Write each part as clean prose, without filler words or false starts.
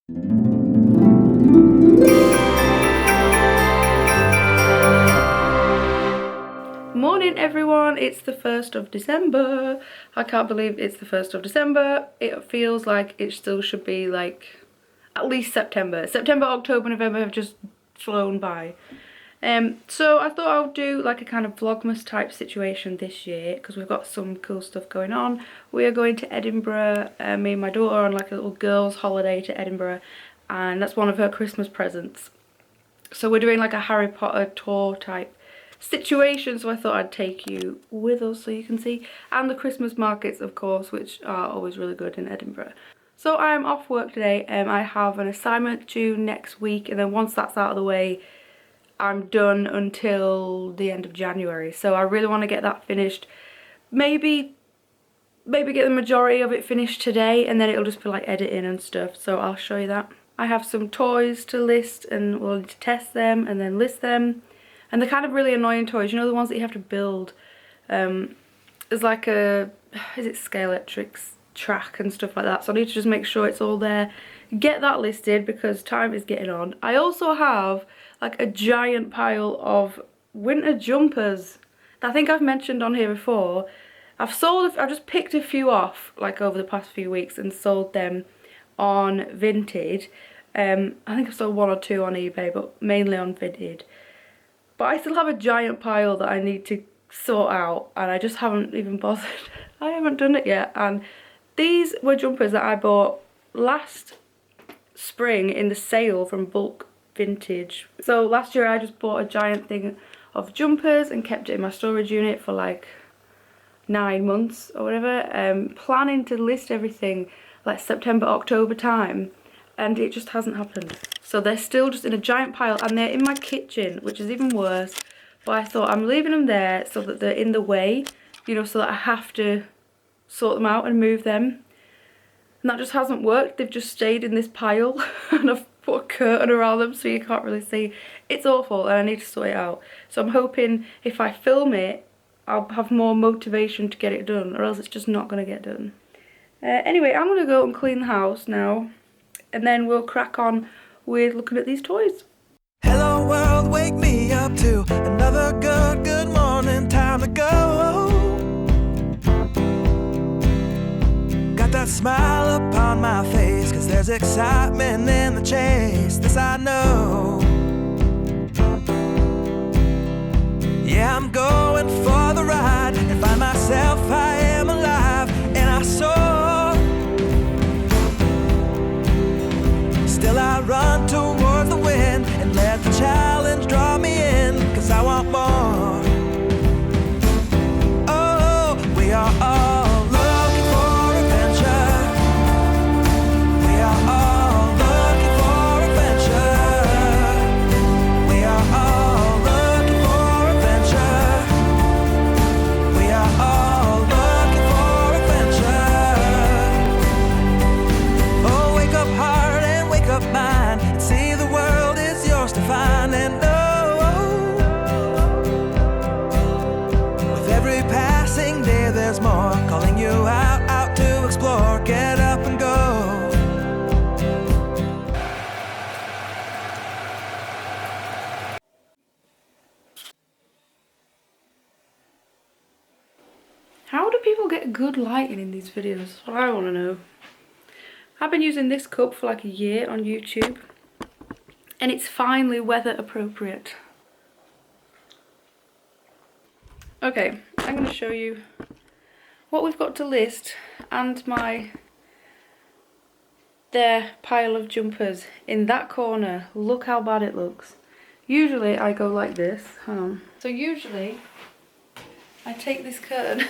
Morning everyone, it's the 1st of December. I can't believe it's the 1st of December. It feels like it still should be like at least September. September, October, November have just flown by. So I thought I would do like a kind of Vlogmas type situation this year because we've got some cool stuff going on. We are going to Edinburgh, me and my daughter, on like a little girls' holiday to Edinburgh, and that's one of her Christmas presents. So we're doing like a Harry Potter tour type situation, so I thought I'd take you with us so you can see. And the Christmas markets, of course, which are always really good in Edinburgh. So I'm off work today. I have an assignment due next week, and then once that's out of the way, I'm done until the end of January. So I really want to get that finished. Maybe get the majority of it finished today, and then it'll just be like editing and stuff. So I'll show you that. I have some toys to list, and we'll need to test them and then list them. And they're kind of really annoying toys, you know, the ones that you have to build. There's like a, is it Scalextric's track and stuff like that. So I need to just make sure it's all there. Get that listed because time is getting on. I also have like a giant pile of winter jumpers that I think I've mentioned on here before. I've just picked a few off like over the past few weeks and sold them on Vinted. I think I've sold one or two on eBay, but mainly on Vinted. But I still have a giant pile that I need to sort out, and I just haven't even bothered. I haven't done it yet. And these were jumpers that I bought last spring in the sale from Bulk Vintage. So last year I just bought a giant thing of jumpers and kept it in my storage unit for like 9 months or whatever. Planning to list everything like September, October time, and it just hasn't happened. So they're still just in a giant pile, and they're in my kitchen, which is even worse. But I thought I'm leaving them there so that they're in the way, you know, so that I have to sort them out and move them. And that just hasn't worked. They've just stayed in this pile and I've put a curtain around them so you can't really see. It's awful and I need to sort it out. So I'm hoping if I film it, I'll have more motivation to get it done, or else it's just not going to get done. Anyway, I'm going to go and clean the house now, and then we'll crack on with looking at these toys. Hello world, wake me up to another good morning, time to go. Got that smile upon my face, cause there's excitement in the chase, this I know. Yeah, I'm going for the ride and find myself, I am alive, and I soar. Still I run toward the wind and let the challenge draw me in, cause I want more. Oh, we are all looking for adventure. We are all looking for adventure. We are all looking for adventure. We are all looking for adventure. Oh, wake up heart and wake up mind, and see the world is yours to find. And with every passing day there's more, calling you out to explore. Get up and go. How do people get good lighting in these videos? That's what I want to know. I've been using this cup for like a year on YouTube, and it's finally weather appropriate. Okay, I'm going to show you what we've got to list and their pile of jumpers in that corner. Look how bad it looks. Usually I go like this. Hang on. So usually I take this curtain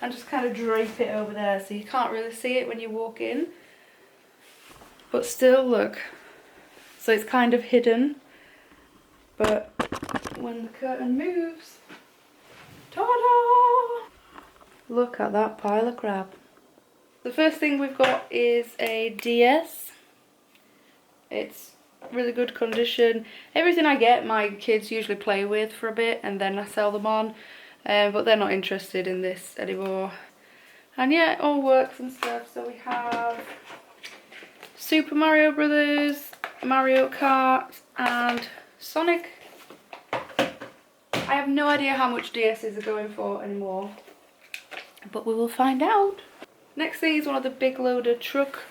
and just kind of drape it over there so you can't really see it when you walk in. But still, look. So it's kind of hidden. But when the curtain moves, ta-da! Look at that pile of crap. The first thing we've got is a DS. It's really good condition. Everything I get, my kids usually play with for a bit and then I sell them on. But they're not interested in this anymore. And yeah, it all works and stuff. So we have Super Mario Brothers, Mario Kart and Sonic. I have no idea how much DSs are going for anymore, but we will find out. Next thing is one of the big loader truck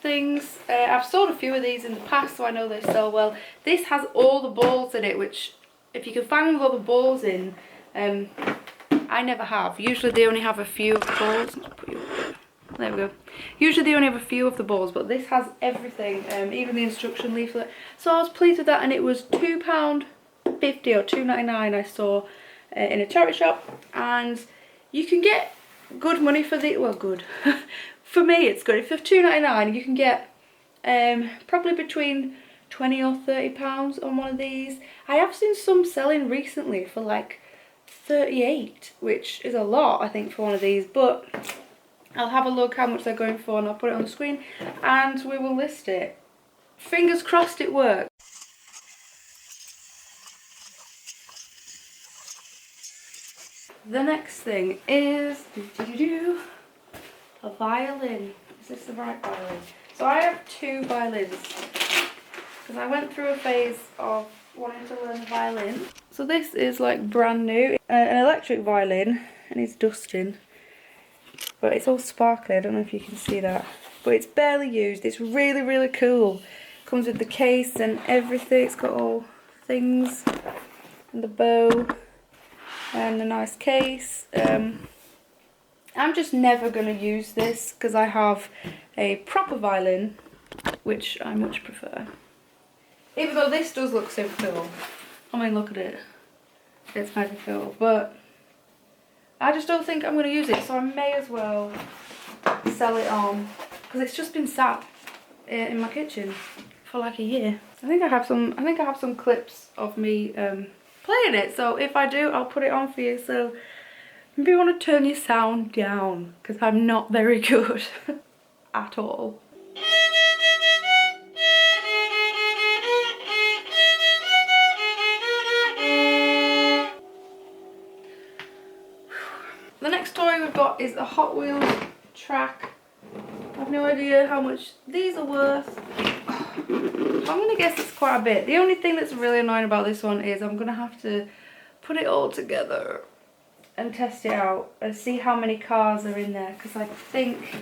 things. I've sold a few of these in the past, so I know they sell well. This has all the balls in it, which if you can find them with all the balls in, I never have. Usually they only have a few of the balls. Let's put you up there. There we go. Usually they only have a few of the balls, but this has everything, even the instruction leaflet. So I was pleased with that, and it was £2.50 or £2.99 I saw in a charity shop, and you can get good money for the, well, good. For me it's good. If for £2.99 you can get probably between £20 or £30 on one of these. I have seen some selling recently for like 38, which is a lot I think for one of these, but I'll have a look how much they're going for and I'll put it on the screen and we will list it. Fingers crossed it works. The next thing is a violin. Is this the right violin? So I have two violins because I went through a phase of wanting to learn the violin. So this is like brand new, an electric violin, and it's dusting, but it's all sparkly. I don't know if you can see that, but it's barely used. It's really, really cool. Comes with the case and everything. It's got all things and the bow and a nice case. I'm just never going to use this because I have a proper violin, which I much prefer. Even though this does look so cool. I mean, look at it. It's mega cool, but I just don't think I'm going to use it, so I may as well sell it on because it's just been sat in my kitchen for like a year. I think I have some clips of me playing it, so if I do, I'll put it on for you. So maybe you want to turn your sound down because I'm not very good at all. The next toy we've got is a Hot Wheels track. I have no idea how much these are worth. I'm going to guess it's quite a bit. The only thing that's really annoying about this one is I'm going to have to put it all together and test it out and see how many cars are in there, because I think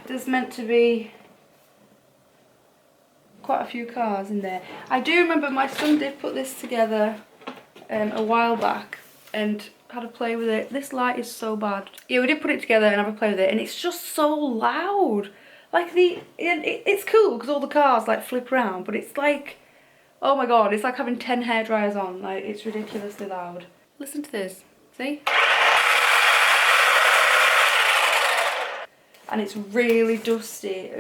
there's meant to be quite a few cars in there. I do remember my son did put this together a while back and had a play with it. This light is so bad. Yeah, we did put it together and have a play with it, and it's just so loud. Like it's cool because all the cars like flip around, but it's like, oh my god, it's like having 10 hairdryers on. Like, it's ridiculously loud. Listen to this. See? And it's really dusty.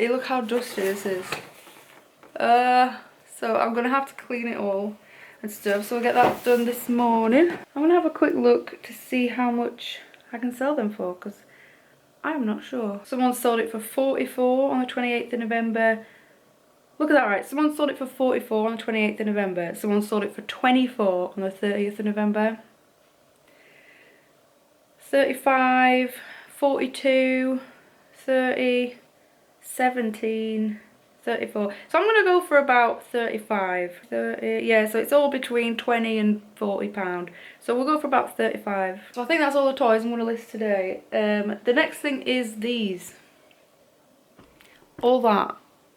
Look how dusty this is. So I'm gonna have to clean it all and stuff, so I'll get that done this morning. I'm gonna have a quick look to see how much I can sell them for, because I'm not sure. Someone sold it for 44 on the 28th of November. Look at that, right? Someone sold it for 44 on the 28th of November. Someone sold it for 24 on the 30th of November. 35, 42, 30, 17, 34. So I'm going to go for about 35. 30, yeah, so it's all between 20 and 40 pound. So we'll go for about 35. So I think that's all the toys I'm going to list today. The next thing is these. All that.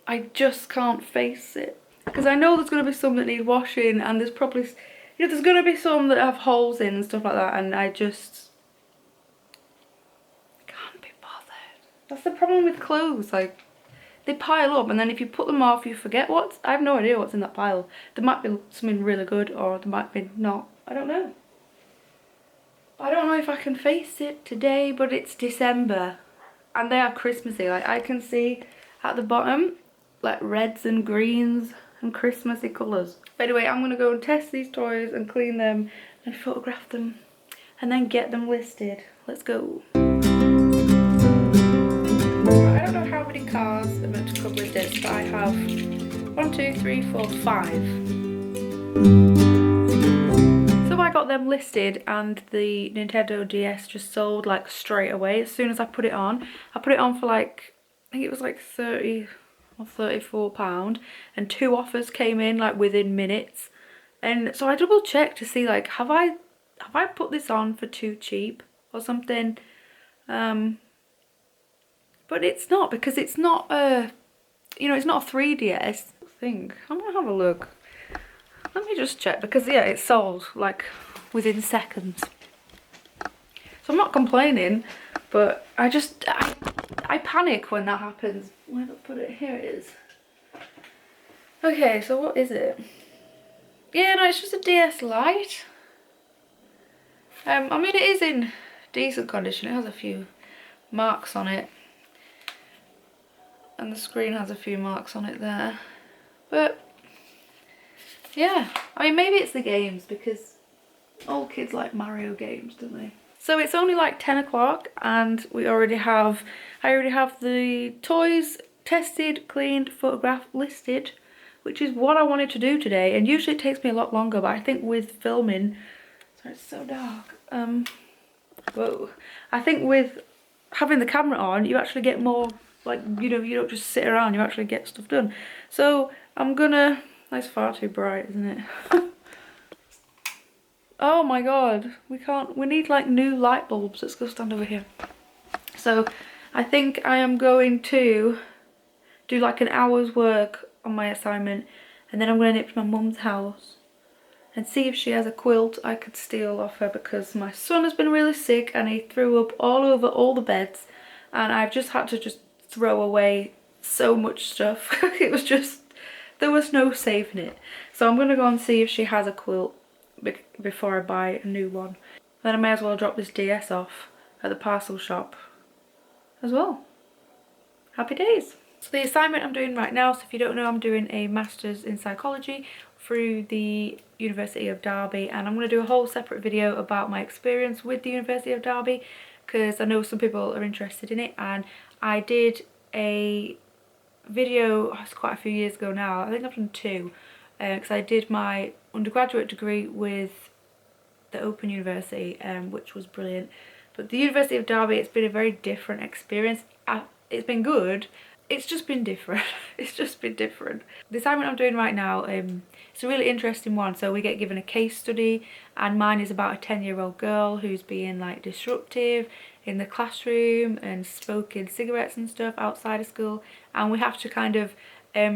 I just can't face it. Because I know there's going to be some that need washing, and there's probably, you know, there's going to be some that have holes in and stuff like that, and I just can't be bothered. That's the problem with clothes. Like, they pile up, and then if you put them off, you forget what's, I have no idea what's in that pile. There might be something really good, or there might be not. I don't know. I don't know if I can face it today, but it's December, and they are Christmassy. Like, I can see at the bottom, like reds and greens and Christmassy colours. But anyway, I'm going to go and test these toys and clean them and photograph them and then get them listed. Let's go. I don't know how many cars are meant to come with this, but I have 1, 2, 3, 4, 5. So by I got them listed and the Nintendo DS just sold like straight away as soon as I put it on. I put it on for like, I think it was like 30 or £34, and 2 offers came in like within minutes. And so I double checked to see like, have I put this on for too cheap or something? But it's not, because it's not a, you know, it's not a 3DS thing. I'm gonna have a look. Let me just check, because yeah, it sold like within seconds. So I'm not complaining, but I panic when that happens. Where did I put it? Here it is. Okay, so what is it? Yeah, no, it's just a DS Lite. I mean, it is in decent condition. It has a few marks on it, and the screen has a few marks on it there. But yeah, I mean, maybe it's the games, because all kids like Mario games, don't they? So it's only like 10 o'clock and I already have the toys tested, cleaned, photographed, listed, which is what I wanted to do today. And usually it takes me a lot longer, but I think with filming, sorry, it's so dark. Whoa. I think with having the camera on, you actually get more, like, you know, you don't just sit around, you actually get stuff done. So I'm gonna, that's far too bright, isn't it? Oh my god, we need like new light bulbs. Let's go stand over here. So I think I am going to do like an hour's work on my assignment, and then I'm going to nip to my mum's house and see if she has a quilt I could steal off her, because my son has been really sick and he threw up all over all the beds, and I've just had to just throw away so much stuff. It was just, there was no saving it. So I'm going to go and see if she has a quilt before I buy a new one. Then I may as well drop this DS off at the parcel shop as well. Happy days. So the assignment I'm doing right now, so if you don't know, I'm doing a Masters in Psychology through the University of Derby, and I'm going to do a whole separate video about my experience with the University of Derby, because I know some people are interested in it. And I did a video, it's quite a few years ago now, I think I've done 2, because I did my undergraduate degree with the Open University, which was brilliant. But the University of Derby, it's been a very different experience. It's been good, it's just been different. It's just been different. The assignment I'm doing right now, it's a really interesting one. So we get given a case study, and mine is about a 10-year-old girl who's being like disruptive in the classroom and smoking cigarettes and stuff outside of school, and we have to kind of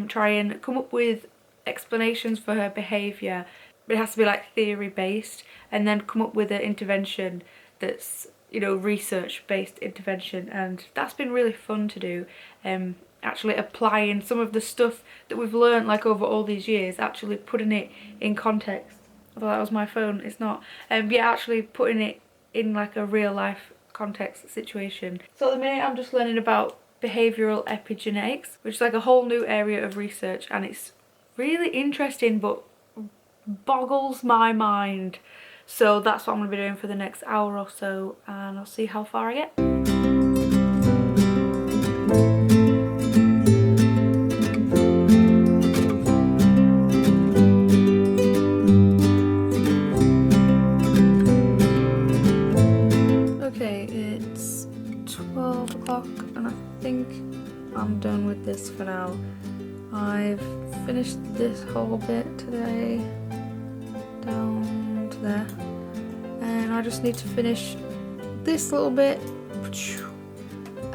try and come up with explanations for her behaviour. It has to be like theory based, and then come up with an intervention that's, you know, research based intervention. And that's been really fun to do, actually applying some of the stuff that we've learned like over all these years, actually putting it in context. Although that was my phone, it's not. Yeah, actually putting it in like a real life context situation. So at the minute I'm just learning about behavioural epigenetics, which is like a whole new area of research, and it's really interesting but boggles my mind. So that's what I'm going to be doing for the next hour or so, and I'll see how far I get. Okay, it's 12 o'clock and I think I'm done with this for now. I've finished this whole bit today, down to there, and I just need to finish this little bit,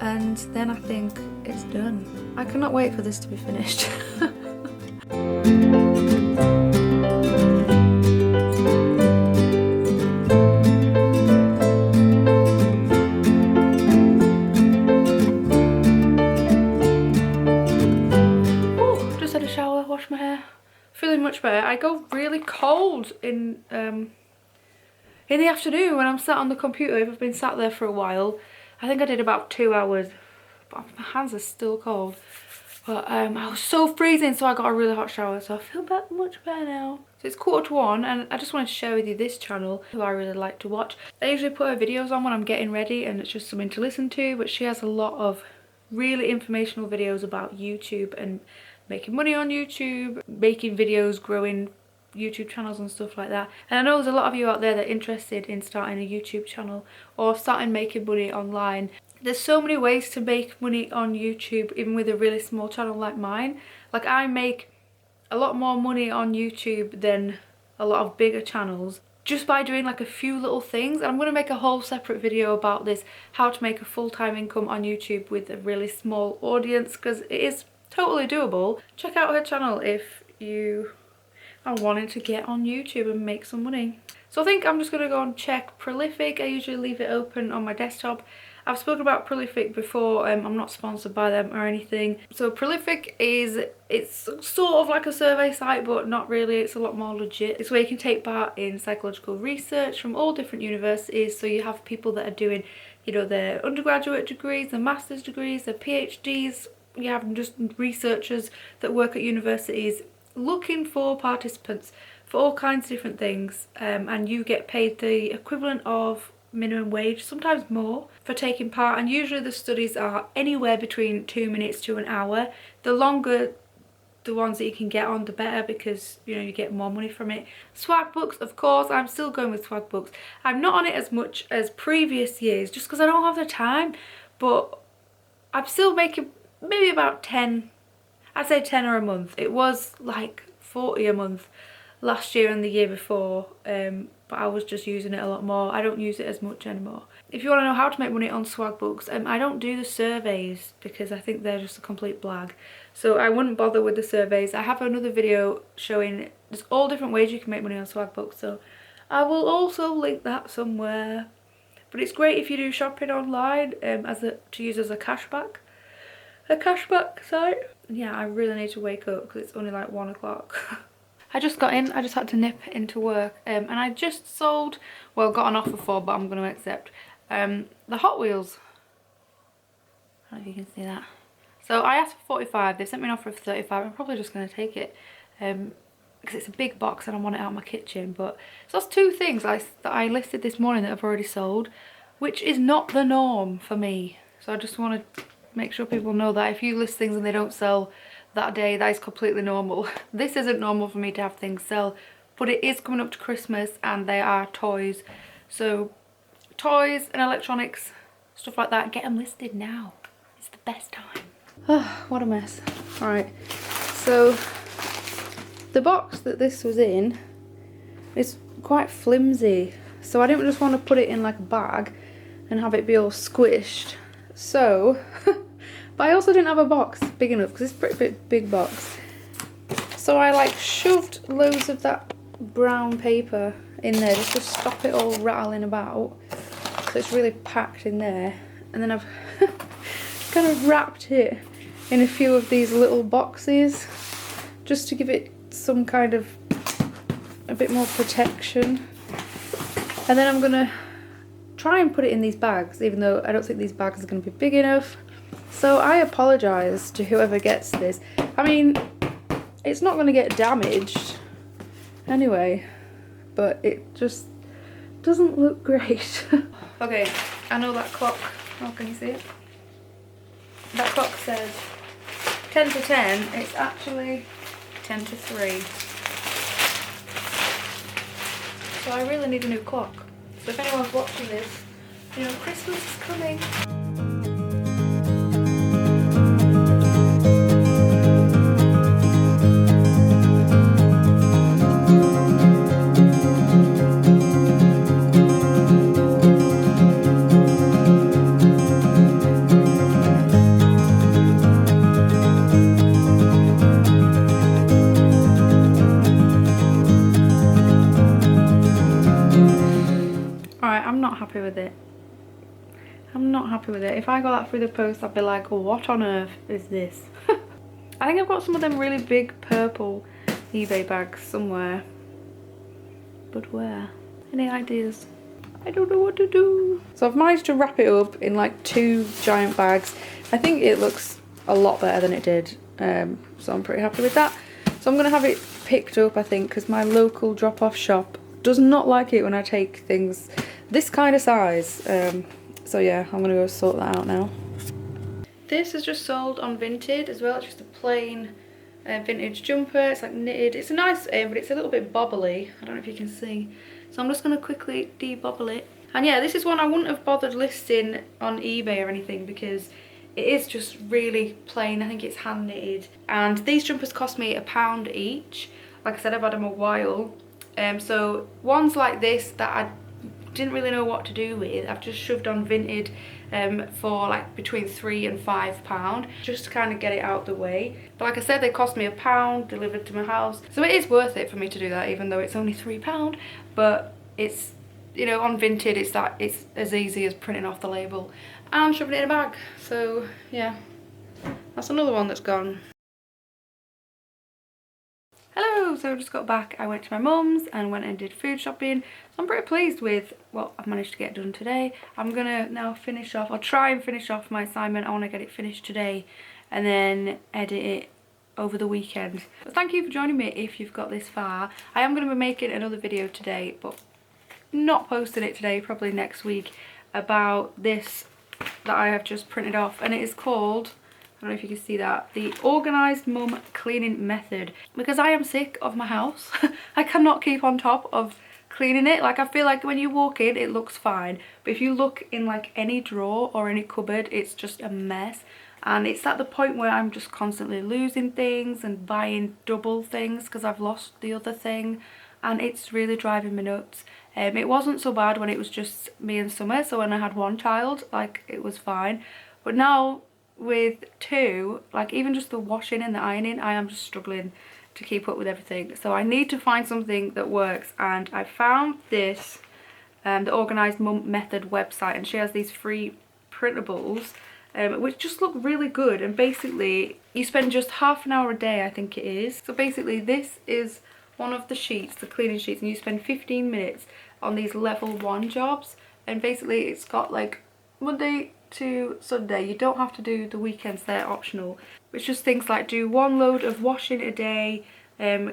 and then I think it's done. I cannot wait for this to be finished. Wash my hair, feeling much better. I go really cold in the afternoon when I'm sat on the computer. If I've been sat there for a while, I think I did about 2 hours, but my hands are still cold. But I was so freezing, so I got a really hot shower, so I feel much better now. So it's 1:45, and I just wanted to share with you this channel, who I really like to watch. I usually put her videos on when I'm getting ready, and it's just something to listen to, but she has a lot of really informational videos about YouTube and making money on YouTube, making videos, growing YouTube channels and stuff like that. And I know there's a lot of you out there that are interested in starting a YouTube channel or starting making money online. There's so many ways to make money on YouTube, even with a really small channel like mine. Like, I make a lot more money on YouTube than a lot of bigger channels just by doing like a few little things. And I'm going to make a whole separate video about this, how to make a full-time income on YouTube with a really small audience, because it is totally doable. Check out her channel if you are wanting to get on YouTube and make some money. So I think I'm just going to go and check Prolific. I usually leave it open on my desktop. I've spoken about Prolific before. I'm not sponsored by them or anything. So Prolific it's sort of like a survey site, but not really. It's a lot more legit. It's where you can take part in psychological research from all different universities. So you have people that are doing, you know, their undergraduate degrees, their master's degrees, their PhDs. You have just researchers that work at universities looking for participants for all kinds of different things, and you get paid the equivalent of minimum wage, sometimes more, for taking part. And usually the studies are anywhere between 2 minutes to an hour. The longer the ones that you can get on, the better, because, you know, you get more money from it. Swagbooks, of course, I'm still going with Swagbooks. I'm not on it as much as previous years just because I don't have the time, but I'm still making maybe about 10, I'd say 10 a month. It was like 40 a month last year and the year before, but I was just using it a lot more. I don't use it as much anymore. If you want to know how to make money on Swagbooks, I don't do the surveys because I think they're just a complete blag. So I wouldn't bother with the surveys. I have another video showing there's all different ways you can make money on Swagbooks, so I will also link that somewhere. But it's great if you do shopping online to use as a cashback site. Yeah, I really need to wake up because it's only like 1 o'clock. I just got in, I just had to nip into work, and I just sold, well, got an offer for, but I'm going to accept, the Hot Wheels. I don't know if you can see that. So I asked for 45, they sent me an offer of 35, I'm probably just going to take it, because it's a big box and I want it out of my kitchen. But so that's 2 things that I listed this morning that I've already sold, which is not the norm for me. So I just want to make sure people know that if you list things and they don't sell that day, that is completely normal. This isn't normal for me to have things sell, but it is coming up to Christmas and they are toys. So toys and electronics, stuff like that, get them listed now. It's the best time. Oh, what a mess. Alright, so the box that this was in is quite flimsy, so I didn't just want to put it in like a bag and have it be all squished. So but I also didn't have a box big enough because it's a pretty big box. So I like shoved loads of that brown paper in there just to stop it all rattling about. So it's really packed in there. And then I've kind of wrapped it in a few of these little boxes just to give it some kind of a bit more protection. And then I'm gonna try and put it in these bags, even though I don't think these bags are gonna be big enough. So I apologise to whoever gets this. I mean, it's not going to get damaged anyway, but it just doesn't look great. Okay, I know that clock. Oh, can you see it? That clock says 10 to 10. It's actually 10 to 3. So I really need a new clock. So if anyone's watching this, you know, Christmas is coming. With it. I'm not happy with it. If I got that through the post, I'd be like, what on earth is this? I think I've got some of them really big purple eBay bags somewhere. But where? Any ideas? I don't know what to do. So I've managed to wrap it up in like 2 giant bags. I think it looks a lot better than it did. So I'm pretty happy with that. So I'm going to have it picked up, I think, because my local drop-off shop does not like it when I take things this kind of size. So yeah, I'm gonna go sort that out now. This is just sold on Vinted as well. It's just a plain vintage jumper. It's like knitted. It's a nice but it's a little bit bobbly. I don't know if you can see. So I'm just going to quickly de-bobble it. And yeah, this is one I wouldn't have bothered listing on eBay or anything because it is just really plain. I think it's hand knitted. And these jumpers cost me £1 each. Like I said, I've had them a while. So ones like this that I didn't really know what to do with, I've just shoved on Vinted for like between £3 and £5 just to kind of get it out the way. But like I said, they cost me £1 delivered to my house, so it is worth it for me to do that, even though it's only £3. But it's, you know, on Vinted it's as easy as printing off the label and shoving it in a bag. So yeah, that's another one that's gone. Hello, so I just got back. I went to my mum's and went and did food shopping. So I'm pretty pleased with what I've managed to get done today. I'm gonna now finish off, I'll try and finish off my assignment. I want to get it finished today and then edit it over the weekend. But thank you for joining me if you've got this far. I am going to be making another video today, but not posting it today, probably next week, about this that I have just printed off, and it is called, I don't know if you can see that, the Organised Mum Cleaning Method. Because I am sick of my house. I cannot keep on top of cleaning it. Like, I feel like when you walk in, it looks fine. But if you look in like any drawer or any cupboard, it's just a mess. And it's at the point where I'm just constantly losing things and buying double things because I've lost the other thing. And it's really driving me nuts. It wasn't so bad when it was just me and Summer. So when I had one child, like, it was fine. But now, with two, like even just the washing and the ironing, I am just struggling to keep up with everything. So I need to find something that works, and I found this, the Organised Mum Method website, and she has these free printables which just look really good. And basically you spend just half an hour a day, I think it is. So basically this is one of the sheets, the cleaning sheets, and you spend 15 minutes on these level 1 jobs. And basically it's got like Monday to Sunday. You don't have to do the weekends, they're optional. It's just things like do 1 load of washing a day,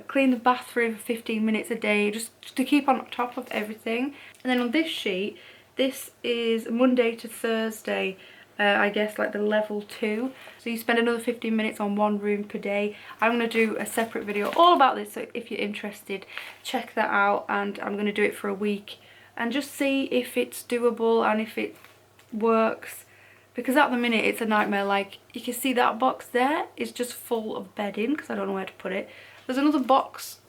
clean the bathroom for 15 minutes a day, just to keep on top of everything. And then on this sheet, this is Monday to Thursday, I guess like the level 2. So you spend another 15 minutes on 1 room per day. I'm going to do a separate video all about this, so if you're interested, check that out. And I'm going to do it for a week and just see if it's doable and if it works. Because at the minute it's a nightmare. Like, you can see that box there is just full of bedding because I don't know where to put it. There's another box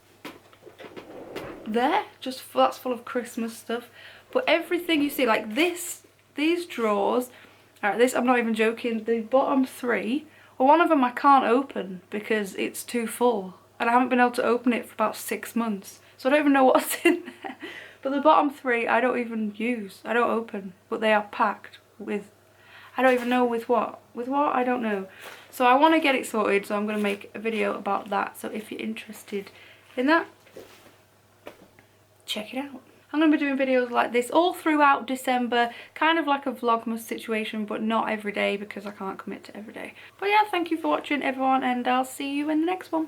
there, just full, that's full of Christmas stuff. But everything you see, like this, these drawers, alright, this, I'm not even joking, the bottom 3, well, one of them I can't open because it's too full. And I haven't been able to open it for about 6 months. So I don't even know what's in there. But the bottom 3 I don't even use, I don't open. But they are packed with, I don't even know with what. With what? I don't know. So I want to get it sorted, so I'm going to make a video about that. So if you're interested in that, check it out. I'm going to be doing videos like this all throughout December, kind of like a Vlogmas situation, but not every day because I can't commit to every day. But yeah, thank you for watching everyone, and I'll see you in the next one.